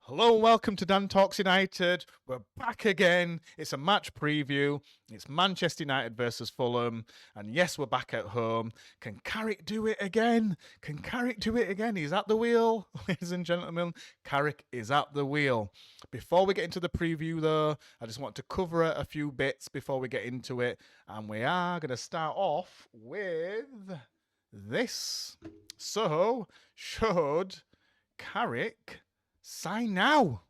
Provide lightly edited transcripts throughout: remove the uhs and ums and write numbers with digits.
Hello and welcome to Dan Talks United. We're back again. It's a match preview. It's Manchester United versus Fulham. And yes, we're back at home. Can Carrick do it again? Can Carrick do it again? He's at the wheel, ladies and gentlemen. Carrick is at the wheel. Before we get into the preview, though, I just want to cover a few bits before we get into it. And we are going to start off with this. So, should Carrick sign now?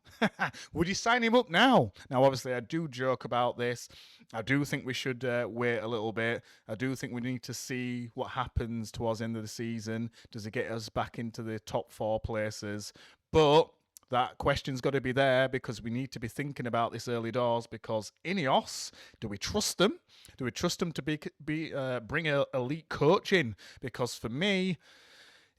Would you sign him up now? Now, obviously, I do joke about this. I do think we should wait a little bit. I do think we need to see what happens towards the end of the season. Does it get us back into the top four places? But that question's got to be there because we need to be thinking about this early doors. Because Ineos, do we trust them? Do we trust them to bring an elite coach in? Because for me,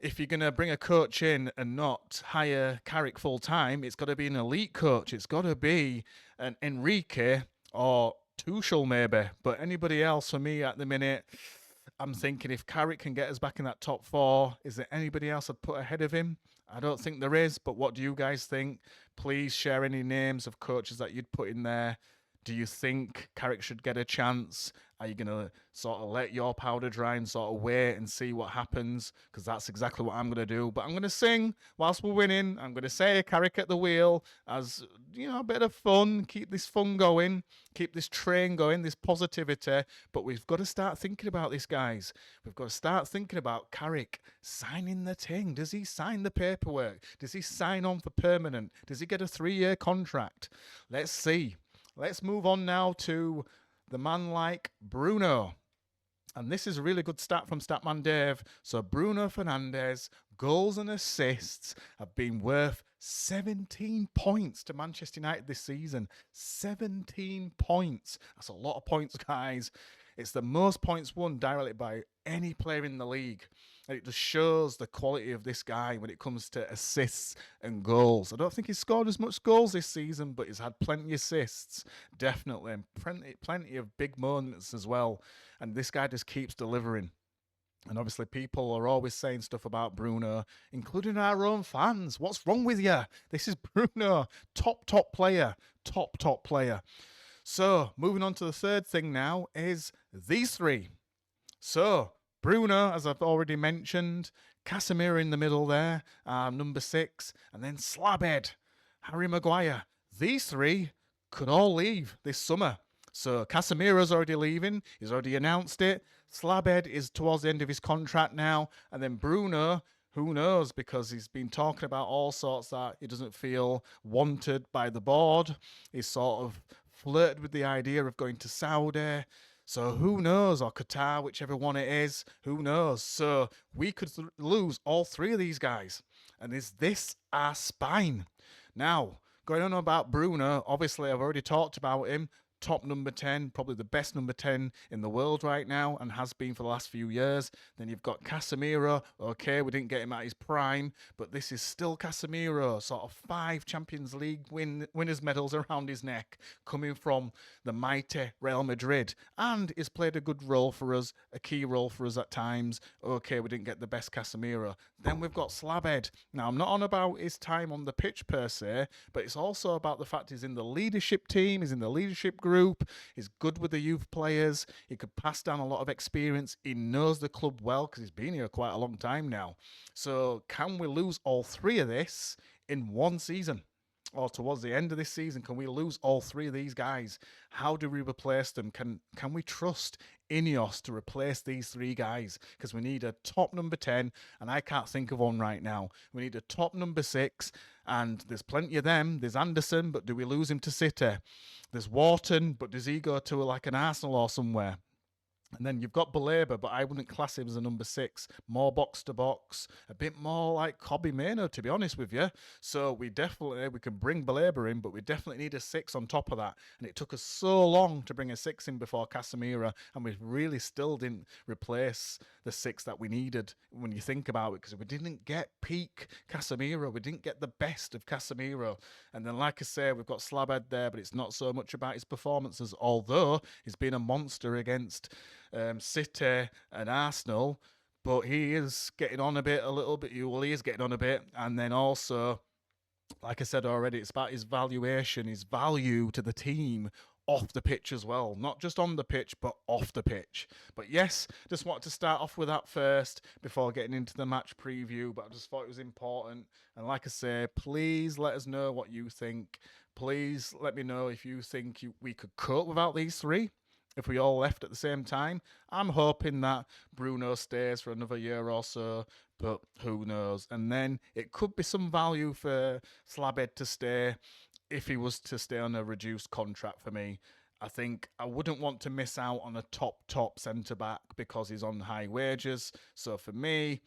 if you're going to bring a coach in and not hire Carrick full time, it's got to be an elite coach. It's got to be an Enrique or Tuchel maybe. But anybody else for me at the minute, I'm thinking if Carrick can get us back in that top four, is there anybody else I'd put ahead of him? I don't think there is, but what do you guys think? Please share any names of coaches that you'd put in there. Do you think Carrick should get a chance? Are you going to sort of let your powder dry and sort of wait and see what happens? Because that's exactly what I'm going to do. But I'm going to sing whilst we're winning. I'm going to say Carrick at the wheel as, a bit of fun. Keep this fun going. Keep this train going, this positivity. But we've got to start thinking about this, guys. We've got to start thinking about Carrick signing the thing. Does he sign the paperwork? Does he sign on for permanent? Does he get a 3-year contract? Let's see. Let's move on now to the man like Bruno. And this is a really good stat from Statman Dave. So Bruno Fernandes, goals and assists have been worth 17 points to Manchester United this season. 17 points. That's a lot of points, guys. It's the most points won directly by any player in the league. And it just shows the quality of this guy when it comes to assists and goals. I don't think he's scored as much goals this season, but he's had plenty of assists, definitely, and plenty of big moments as well. And this guy just keeps delivering. And obviously, people are always saying stuff about Bruno, including our own fans. What's wrong with you? This is Bruno, top player, top player. So, moving on to the third thing now is these three. So, Bruno, as I've already mentioned, Casemiro in the middle there, number 6, and then Slabhead, Harry Maguire. These three could all leave this summer. So Casemiro's already leaving. He's already announced it. Slabhead is towards the end of his contract now. And then Bruno, who knows, because he's been talking about all sorts that he doesn't feel wanted by the board. He's sort of flirted with the idea of going to Saudi. So who knows, or Qatar, whichever one it is, who knows? So we could lose all three of these guys. And is this our spine? Now, going on about Bruno, obviously I've already talked about him. Top number 10, probably the best number 10 in the world right now and has been for the last few years. Then you've got Casemiro. Okay, we didn't get him at his prime, but this is still Casemiro, sort of 5 Champions League winners' medals around his neck, coming from the mighty Real Madrid. And he's played a good role for us, a key role for us at times. Okay, we didn't get the best Casemiro. Then we've got Slabhead. Now, I'm not on about his time on the pitch per se, but it's also about the fact he's in the leadership team, he's in the leadership group. He's good with the youth players. He could pass down a lot of experience. He knows the club well because he's been here quite a long time now. So can we lose all three of this in one season? Or towards the end of this season, can we lose all three of these guys? How do we replace them? Can we trust Ineos to replace these three guys? Because we need a top number 10, and I can't think of one right now. We need a top number 6, and there's plenty of them. There's Anderson, but do we lose him to City? There's Wharton, but does he go to like an Arsenal or somewhere? And then you've got Baleba, but I wouldn't class him as a number 6. More box to box, a bit more like Kobbie Mainoo, to be honest with you. So we can bring Baleba in, but we definitely need a 6 on top of that. And it took us so long to bring a 6 in before Casemiro, and we really still didn't replace the 6 that we needed when you think about it, because we didn't get peak Casemiro. We didn't get the best of Casemiro. And then, like I say, we've got Slabhead there, but it's not so much about his performances, although he's been a monster against City and Arsenal, but he is getting on a little bit. Well, he is getting on a bit, and then also like I said already, it's about his valuation, his value to the team off the pitch as well. Not just on the pitch, but off the pitch. But yes, just wanted to start off with that first before getting into the match preview. But I just thought it was important. And like I say, please let us know what you think. Please let me know if you think we could cope without these three. If we all left at the same time, I'm hoping that Bruno stays for another year or so, but who knows? And then it could be some value for Slabhead to stay if he was to stay on a reduced contract for me. I think I wouldn't want to miss out on a top centre back because he's on high wages. So for me,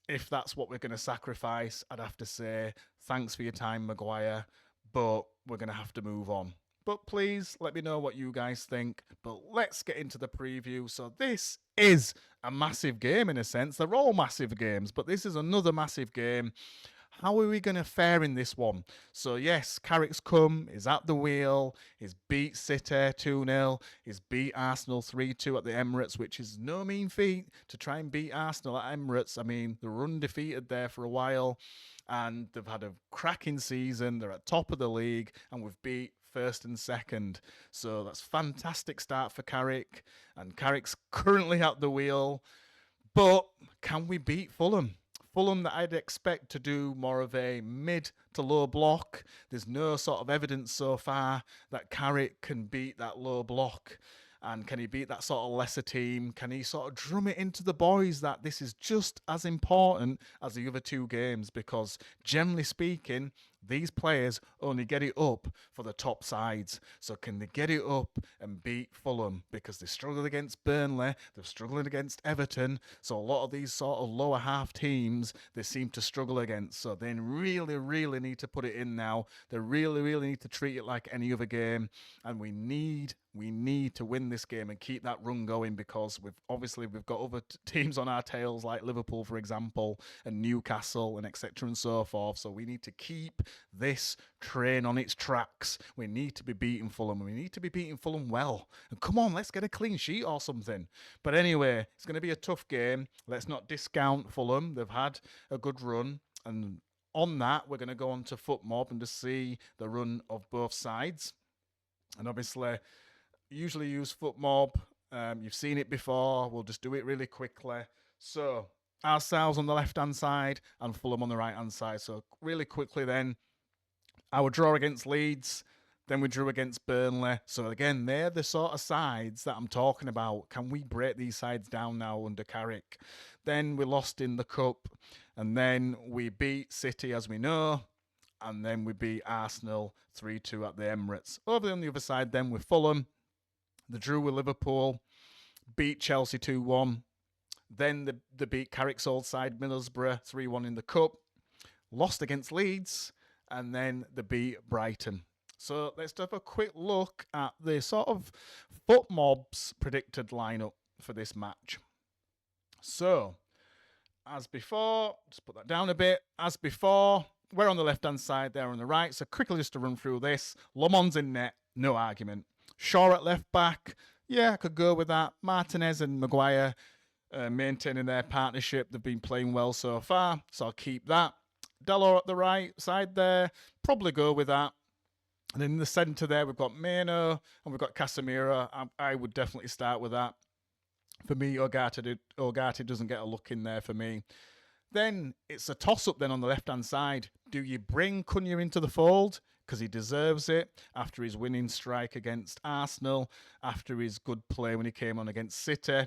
if that's what we're going to sacrifice, I'd have to say thanks for your time, Maguire, but we're going to have to move on. But please let me know what you guys think. But let's get into the preview. So this is a massive game in a sense. They're all massive games, but this is another massive game. How are we going to fare in this one? So yes, Carrick's come, he's at the wheel, he's beat City 2-0, he's beat Arsenal 3-2 at the Emirates, which is no mean feat to try and beat Arsenal at Emirates. I mean, they were undefeated there for a while, and they've had a cracking season, they're at top of the league, and we've beat first and second. So that's fantastic start for Carrick, and Carrick's currently at the wheel. But can we beat Fulham? Fulham that I'd expect to do more of a mid to low block. There's no sort of evidence so far that Carrick can beat that low block. And can he beat that sort of lesser team? Can he sort of drum it into the boys that this is just as important as the other two games? Because generally speaking, these players only get it up for the top sides. So can they get it up and beat Fulham? Because they struggled against Burnley, they've struggled against Everton. So a lot of these sort of lower half teams, they seem to struggle against. So they really need to put it in now. They really need to treat it like any other game. And we need to win this game and keep that run going, because we've got other teams on our tails like Liverpool, for example, and Newcastle and etc. and so forth. So we need to keep this train on its tracks. We need to be beating Fulham. We need to be beating Fulham well. And come on, let's get a clean sheet or something. But anyway, it's going to be a tough game. Let's not discount Fulham. They've had a good run, and on that, we're going to go on to FootMob and to see the run of both sides. And obviously, usually use FootMob. You've seen it before. We'll just do it really quickly. So ourselves on the left-hand side and Fulham on the right-hand side. So really quickly then, our draw against Leeds, then we drew against Burnley. So again, they're the sort of sides that I'm talking about. Can we break these sides down now under Carrick? Then we lost in the Cup, and then we beat City, as we know, and then we beat Arsenal 3-2 at the Emirates. Over on the other side then with Fulham, the drew with Liverpool, beat Chelsea 2-1. Then they beat Carrick's old side, Middlesbrough, 3-1 in the Cup. Lost against Leeds, and then they beat Brighton. So let's have a quick look at the sort of FootMob's predicted lineup for this match. So, as before, just put that down a bit. As before, we're on the left-hand side, they're on the right. So quickly just to run through this. Lamon's in net, no argument. Shaw at left back, yeah, I could go with that. Martinez and Maguire maintaining their partnership. They've been playing well so far, so I'll keep that. Delor at the right side there, probably go with that. And in the centre there, we've got Meno and we've got Casemiro. I would definitely start with that. For me, Ogati doesn't get a look in there for me. Then it's a toss-up then on the left-hand side. Do you bring Cunha into the fold? Because he deserves it after his winning strike against Arsenal, after his good play when he came on against City.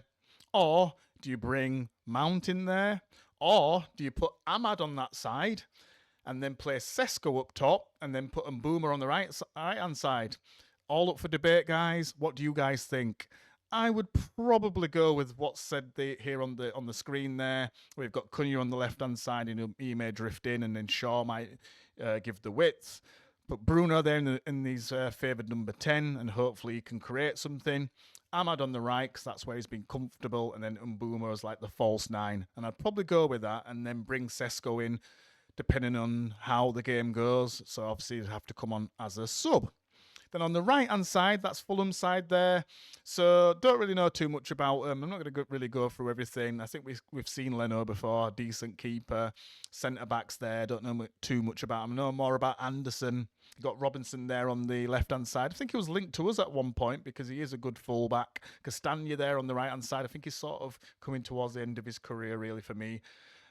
Or do you bring Mount in there? Or do you put Ahmad on that side and then play Sesko up top and then put Mbeumo on the right-hand side? All up for debate, guys. What do you guys think? I would probably go with what's said here on the screen there. We've got Cunha on the left-hand side, and he may drift in, and then Shaw might give the width. But Bruno there in his favoured number 10, and hopefully he can create something. Ahmad on the right, because that's where he's been comfortable, and then Mbeumo is like the false 9. And I'd probably go with that, and then bring Sesko in, depending on how the game goes. So obviously he'd have to come on as a sub. Then on the right-hand side, that's Fulham's side there. So don't really know too much about them. I'm not going to really go through everything. I think we've seen Leno before, decent keeper. Centre-backs there, don't know too much about him. I know more about Anderson. You got Robinson there on the left-hand side. I think he was linked to us at one point because he is a good fullback. Castagna there on the right-hand side. I think he's sort of coming towards the end of his career, really, for me.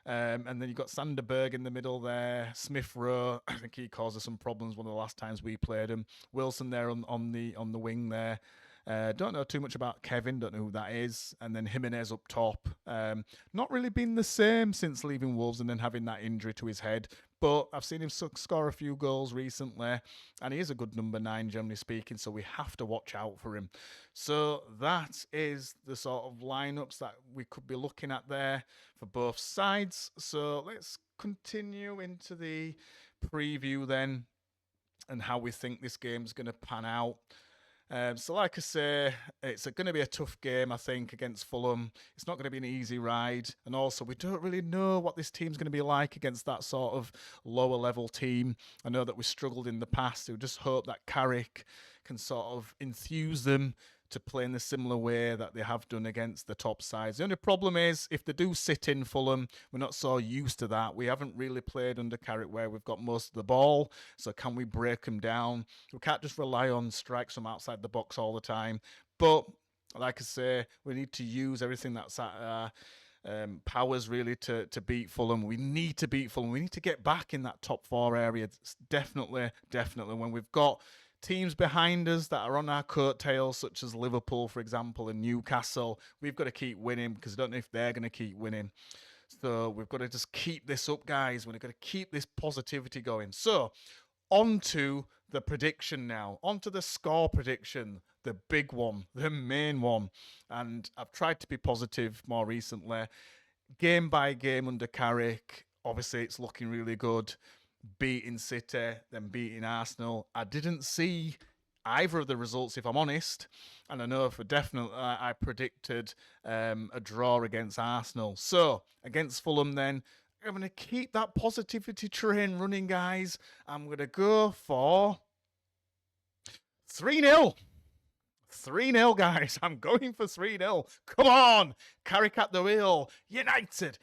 And then you've got Sanderberg in the middle there. Smith Rowe, I think he caused us some problems one of the last times we played him. Wilson there on the wing there. Don't know too much about Kevin, don't know who that is. And then Jimenez up top. Not really been the same since leaving Wolves and then having that injury to his head. But I've seen him score a few goals recently. And he is a good number 9, generally speaking. So we have to watch out for him. So that is the sort of lineups that we could be looking at there for both sides. So let's continue into the preview then and how we think this game's going to pan out. So like I say, it's going to be a tough game, I think, against Fulham. It's not going to be an easy ride. And also, we don't really know what this team's going to be like against that sort of lower level team. I know that we struggled in the past. We just hope that Carrick can sort of enthuse them to play in the similar way that they have done against the top sides. The only problem is, if they do sit in Fulham, we're not so used to that. We haven't really played under Carrick where we've got most of the ball, so can we break them down? We can't just rely on strikes from outside the box all the time. But, like I say, we need to use everything that's at our powers really to beat Fulham. We need to beat Fulham. We need to get back in that top 4 area. It's definitely, when we've got teams behind us that are on our coattails, such as Liverpool, for example, and Newcastle, we've got to keep winning because I don't know if they're going to keep winning. So we've got to just keep this up, guys. We've got to keep this positivity going. So on to the prediction now. On to the score prediction, the big one, the main one. And I've tried to be positive more recently. Game by game under Carrick, obviously it's looking really good. Beating City, then beating Arsenal. I didn't see either of the results, if I'm honest. And I know for definite I predicted a draw against Arsenal. So, against Fulham then, I'm going to keep that positivity train running, guys. I'm going to go for 3-0. 3-0, guys. I'm going for 3-0. Come on. Carrick at the wheel. United.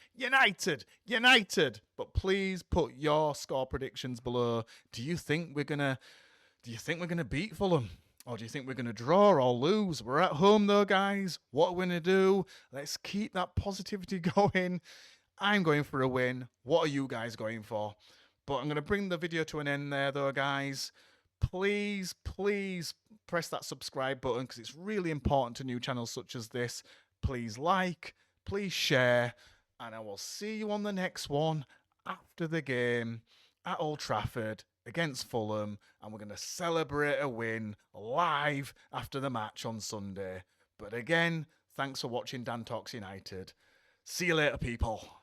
But please put your score predictions below. Do you think we're gonna beat Fulham? Or do you think we're gonna draw or lose? We're at home though, guys. What are we gonna do? Let's keep that positivity going. I'm going for a win. What are you guys going for? But I'm gonna bring the video to an end there though, guys. Please press that subscribe button because it's really important to new channels such as this. Please like, please share, and I will see you on the next one after the game at Old Trafford against Fulham, and we're going to celebrate a win live after the match on Sunday. But again, thanks for watching Dan Talks United. See you later, people.